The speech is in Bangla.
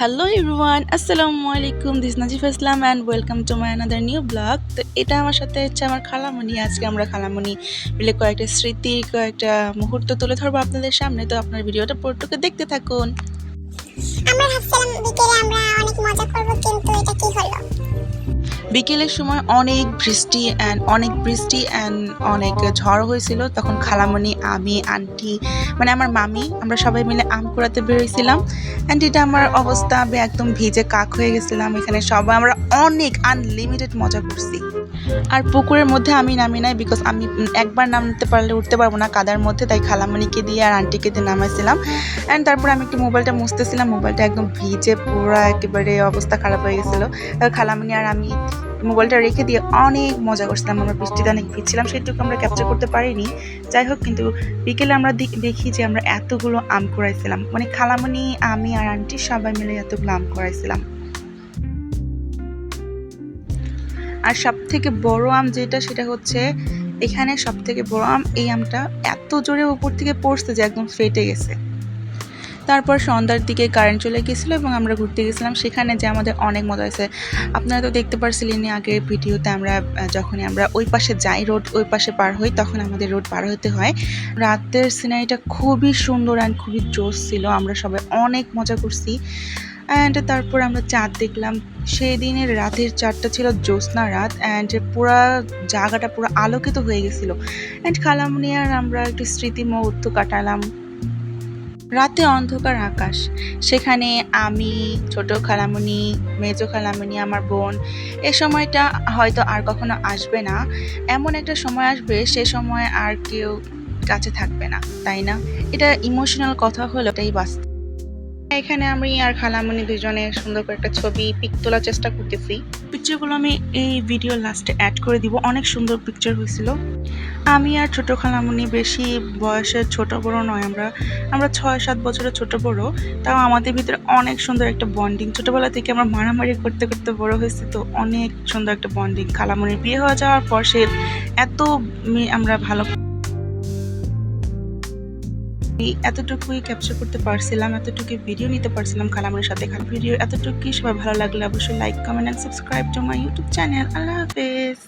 হ্যালো এভরিওয়ান, আসসালামু আলাইকুম। This Nazif Islam and welcome to my another new blog. তো এটা আমার সাথে হচ্ছে আমার খালামণি। আজকে আমরা খালামণি মিলে কয়েকটা স্মৃতি, কয়েকটা মুহূর্ত তুলে ধরবো আপনাদের সামনে। তো আপনার ভিডিওটা পুরোটুকু দেখতে থাকুন। আমরা ভাবছিলাম বিকেলে আমরা অনেক মজা করব, কিন্তু এটা কি হলো? বিকেলের সময় অনেক বৃষ্টি অ্যান্ড অনেক ঝড় হয়েছিল। তখন খালামণি, আমি, আন্টি, মানে আমার মামি, আমরা সবাই মিলে আম কুড়াতে বেরোইছিলাম। অ্যান্ড এটা আমার অবস্থা, আমি একদম ভিজে কাক হয়ে গেছিলাম। এখানে সবাই আমরা অনেক আনলিমিটেড মজা করছি। আর পুকুরের মধ্যে আমি নামি নাই, বিকজ আমি একবার নামতে পারলে উঠতে পারবো না কাদার মধ্যে, তাই খালামণিকে দিয়ে আর আন্টিকে দিয়ে নামাইছিলাম। অ্যান্ড তারপর আমি একটু মোবাইলটা মুছতেছিলাম, মোবাইলটা একদম ভিজে পুরো একেবারে অবস্থা খারাপ হয়ে গেছিলো। খালামণি আর আমি মোবাইলটা রেখে দিয়ে অনেক মজা করছিলাম। আমরা বৃষ্টিতে অনেক ভিজছিলাম, সেটুকু আমরা ক্যাপচার করতে পারিনি। যাই হোক, কিন্তু বিকেলে আমরা দেখি যে আমরা এতগুলো আম কুড়াইছিলাম, মানে খালামণি, আমি আর আন্টি সবাই মিলে এতগুলো আম কুড়াইছিলাম। আর সব থেকে বড় আম যেটা, সেটা হচ্ছে এখানে সব থেকে বড় আম। এই আমটা এত জোরে উপর থেকে পড়ছে যে একদম ফেটে গেছে। তারপর সন্ধ্যার দিকে কারেন্ট চলে গেছিলো এবং আমরা ঘুরতে গেছিলাম সেখানে, যে আমাদের অনেক মজা হয়েছে। আপনারা তো দেখতে পারছিলেন আগের ভিডিওতে, আমরা যখনই আমরা ওই পাশে যাই, রোড ওই পাশে পার হই, তখন আমাদের রোড পার হতে হয়। রাতের সিনারিটা খুবই সুন্দর অ্যান্ড খুবই জোশ ছিল। আমরা সবাই অনেক মজা করছি। অ্যান্ড তারপর আমরা চাঁদ দেখলাম। সেই দিনের রাতের চাঁদটা ছিল জ্যোৎস্না রাত, অ্যান্ড পুরা জায়গাটা পুরো আলোকিত হয়ে গেছিলো। অ্যান্ড খালামণি আর আমরা একটু স্মৃতি মুহূর্ত কাটালাম। রাতে অন্ধকার আকাশ, সেখানে আমি, ছোট খালামণি, মেজো খালামণি, আমার বোন। এই সময়টা হয়তো আর কখনো আসবে না। এমন একটা সময় আসবে, সে সময় আর কেউ কাছে থাকবে না, তাই না? এটা ইমোশনাল কথা হলো, এটাই বাস্তব। এখানে আমি আর খালামণি দুজনে সুন্দর করে একটা ছবি পিক তোলার চেষ্টা করতেছি। পিকচারগুলো আমি এই ভিডিও লাস্টে অ্যাড করে দিব। অনেক সুন্দর পিকচার হয়েছিল। আমি আর ছোট খালামণি বেশি বয়সের ছোট বড় নয়, আমরা 6-7 বছরের ছোট বড়। তাও আমাদের ভিতরে অনেক সুন্দর একটা বন্ডিং। ছোটবেলা থেকে আমরা মারামারি করতে করতে বড় হয়েছি, তো অনেক সুন্দর একটা বন্ডিং। খালামণির বিয়ে হয়ে যাওয়ার পর সে এত আমরা ভালো এতটুকুই ক্যাপচার করতে পারছিলাম, এতটুকু ভিডিও নিতে পারছিলাম খালামণির সাথে। ভিডিও এতটুকুই। সবাই ভালো লাগলে অবশ্যই like, comment and subscribe to my YouTube channel. আল্লাহ হাফেজ।